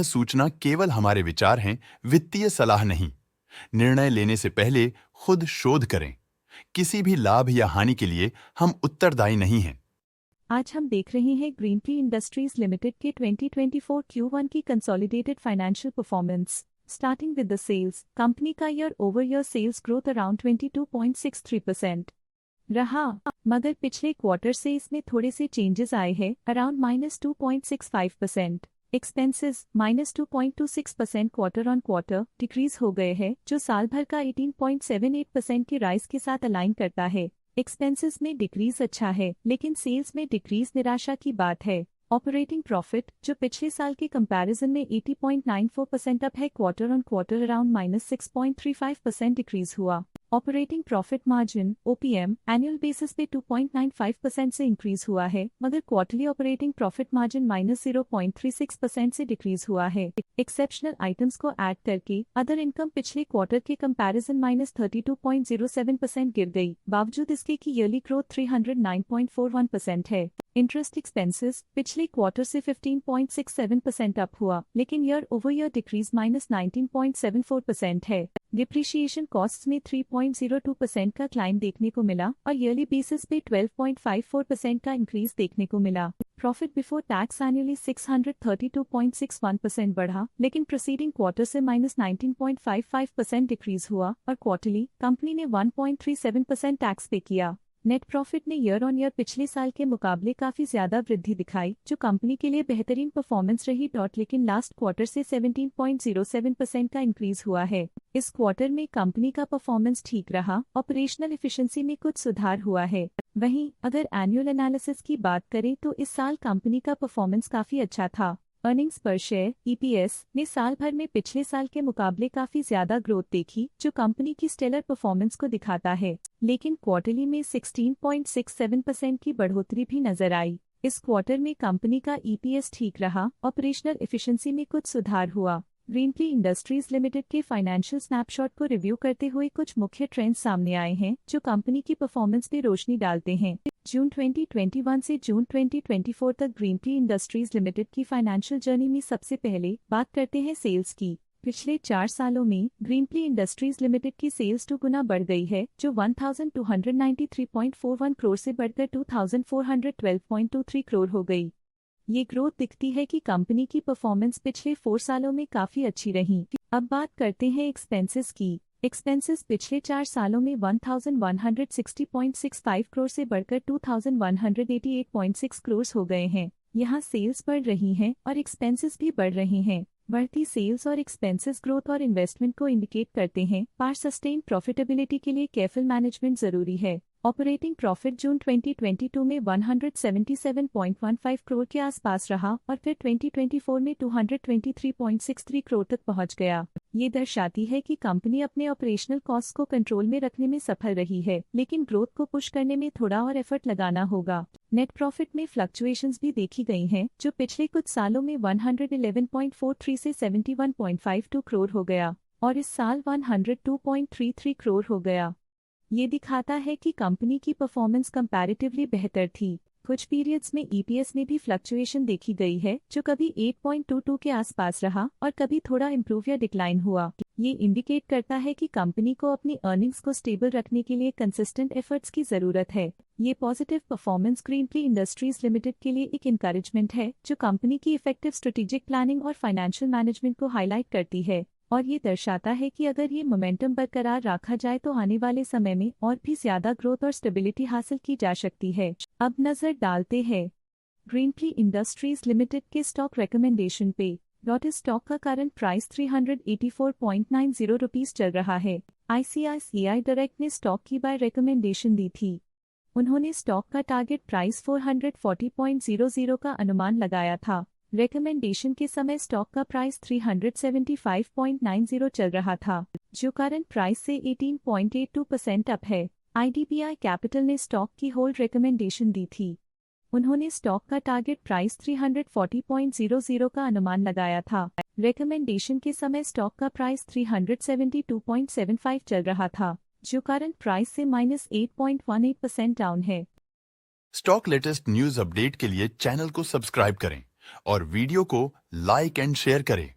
सूचना केवल हमारे विचार हैं, वित्तीय सलाह नहीं। निर्णय लेने से पहले खुद शोध करें। किसी भी लाभ या हानि के लिए हम उत्तरदायी नहीं हैं। आज हम देख रहे हैं ग्रीनट्री इंडस्ट्रीज लिमिटेड के 2024 Q1 की consolidated financial performance. Starting with the sales, company का year over year sales growth around 22.63% रहा, मगर पिछले क्वार्टर से इसमें थोड़े से चेंजेस आए हैं, around -2.65%। Expenses -2.26% quarter on quarter decrease हो गए हैं, जो साल भर का 18.78% की राइज के साथ अलाइन करता है। एक्सपेंसेस में डिक्रीज अच्छा है, लेकिन सेल्स में डिक्रीज निराशा की बात है। ऑपरेटिंग प्रॉफिट, जो पिछले साल के कंपैरिजन में 80.94% अप है, quarter on quarter around -6.35% decrease हुआ। Operating profit margin OPM annual basis पे 2.95% से इंक्रीज हुआ है, मगर क्वार्टरली ऑपरेटिंग प्रॉफिट मार्जिन -0.36% से डिक्रीज हुआ है। एक्सेप्शनल आइटम्स को ऐड करके अदर इनकम पिछले क्वार्टर के कंपैरिजन -32.07% गिर गई, बावजूद इसके कि ईयरली ग्रोथ 309.41% है। इंटरेस्ट एक्सपेंसेस पिछले क्वार्टर से 15.67% अप हुआ, लेकिन ईयर ओवर ईयर डिक्रीज -19.74% है। डिप्रिशिएशन कॉस्ट्स में 3.02% का क्लाइम देखने को मिला और ईयरली बेसिस पे 12.54% का इंक्रीज देखने को मिला। प्रॉफिट बिफोर टैक्स एनुअली 632.61% बढ़ा, लेकिन प्रीसीडिंग क्वार्टर से -19.55% डिक्रीज हुआ और क्वार्टरली कंपनी ने 1.37% टैक्स पे किया। नेट प्रॉफिट ने ईयर ऑन ईयर पिछले साल के मुकाबले काफी ज्यादा वृद्धि दिखाई, जो कंपनी के लिए बेहतरीन परफॉर्मेंस रही। लेकिन लास्ट क्वार्टर से 17.07% का इंक्रीज हुआ है। इस क्वार्टर में कंपनी का परफॉर्मेंस ठीक रहा, ऑपरेशनल एफिशिएंसी में कुछ सुधार हुआ है। वहीं अगर एनुअल एनालिसिस की बात करें तो इस साल कंपनी का परफॉर्मेंस काफी अच्छा था। अर्निंग्स पर शेयर EPS ने साल भर में पिछले साल के मुकाबले काफी ज्यादा ग्रोथ देखी, जो कंपनी की स्टेलर परफॉर्मेंस को दिखाता है। लेकिन क्वार्टरली में 16.67% की बढ़ोतरी भी नजर आई। इस क्वार्टर में कंपनी का EPS ठीक रहा, ऑपरेशनल एफिशिएंसी में कुछ सुधार हुआ। ग्रीनट्री इंडस्ट्रीज लिमिटेड के फाइनेंशियल स्नैपशॉट को रिव्यू करते हुए कुछ मुख्य ट्रेंड्स सामने आए हैं, जो कंपनी की परफॉर्मेंस पे रोशनी डालते हैं। जून 2021 से जून 2024 तक ग्रीनट्री इंडस्ट्रीज लिमिटेड की फाइनेंशियल जर्नी में सबसे पहले बात करते हैं सेल्स की। पिछले 4 सालों में ग्रीनट्री इंडस्ट्रीज लिमिटेड की सेल्स 2 गुना बढ़ गई है, जो 1293.41 करोड़ से बढ़कर 2412.23 करोड़ हो गई। ये ग्रोथ दिखती है कि कंपनी की परफॉर्मेंस पिछले 4 सालों में काफी अच्छी रही। अब बात करते हैं एक्सपेंसेस की। एक्सपेंसेस पिछले 4 सालों में 1160.65 करोड़ से बढ़कर 2188.6 करोड़ हो गए हैं। यहाँ सेल्स बढ़ रही हैं और एक्सपेंसेस भी बढ़ रहे हैं। बढ़ती सेल्स और एक्सपेंसेस ग्रोथ और इन्वेस्टमेंट को इंडिकेट करते हैं, पर सस्टेन प्रॉफिटेबिलिटी के लिए केयरफुल मैनेजमेंट जरूरी है। ऑपरेटिंग प्रॉफिट जून 2022 में 177.15 करोड़ के आसपास रहा और फिर 2024 में 223.63 करोड़ तक पहुंच गया। ये दर्शाती है कि कंपनी अपने ऑपरेशनल कॉस्ट को कंट्रोल में रखने में सफल रही है, लेकिन ग्रोथ को पुश करने में थोड़ा और एफर्ट लगाना होगा। नेट प्रॉफिट में फ्लक्चुएशंस भी देखी गई हैं, जो पिछले कुछ सालों में 111.43 से 71.52 करोड़ हो गया और इस साल 102.33 करोड़ हो गया। ये दिखाता है कि कंपनी की परफॉर्मेंस कंपैरेटिवली बेहतर थी। कुछ पीरियड्स में EPS में भी फ्लक्चुएशन देखी गई है, जो कभी 8.22 के आसपास रहा और कभी थोड़ा इम्प्रूव या डिक्लाइन हुआ। ये इंडिकेट करता है कि कंपनी को अपनी अर्निंग्स को स्टेबल रखने के लिए कंसिस्टेंट एफर्ट्स की जरूरत है। ये पॉजिटिव परफॉर्मेंस ग्रीनट्री इंडस्ट्रीज लिमिटेड के लिए एक इंकरेजमेंट है, जो कंपनी की इफेक्टिव स्ट्रेटेजिक प्लानिंग और फाइनेंशियल मैनेजमेंट को हाईलाइट करती है और ये दर्शाता है कि अगर ये मोमेंटम बरकरार रखा जाए तो आने वाले समय में और भी ज्यादा ग्रोथ और स्टेबिलिटी हासिल की जा सकती है। अब नजर डालते हैं ग्रीनट्री इंडस्ट्रीज लिमिटेड के स्टॉक रिकमेंडेशन पे। स्टॉक का करंट प्राइस 384.90 रुपीस चल रहा है। ICICI डायरेक्ट ने स्टॉक की बाय रिकमेंडेशन दी थी। उन्होंने स्टॉक का टारगेट प्राइस 440.00 का अनुमान लगाया था। रिकमेंडेशन के समय स्टॉक का प्राइस 375.90 चल रहा था, जो करंट प्राइस से 18.82% अप है। IDBI कैपिटल ने स्टॉक की होल्ड रिकमेंडेशन दी थी। उन्होंने स्टॉक का टारगेट प्राइस 340.00 का अनुमान लगाया था। रिकमेंडेशन के समय स्टॉक का प्राइस 372.75 चल रहा था, जो करंट प्राइस से -8.18% डाउन है। स्टॉक लेटेस्ट न्यूज अपडेट के लिए चैनल को सब्सक्राइब करें और वीडियो को लाइक एंड शेयर करें।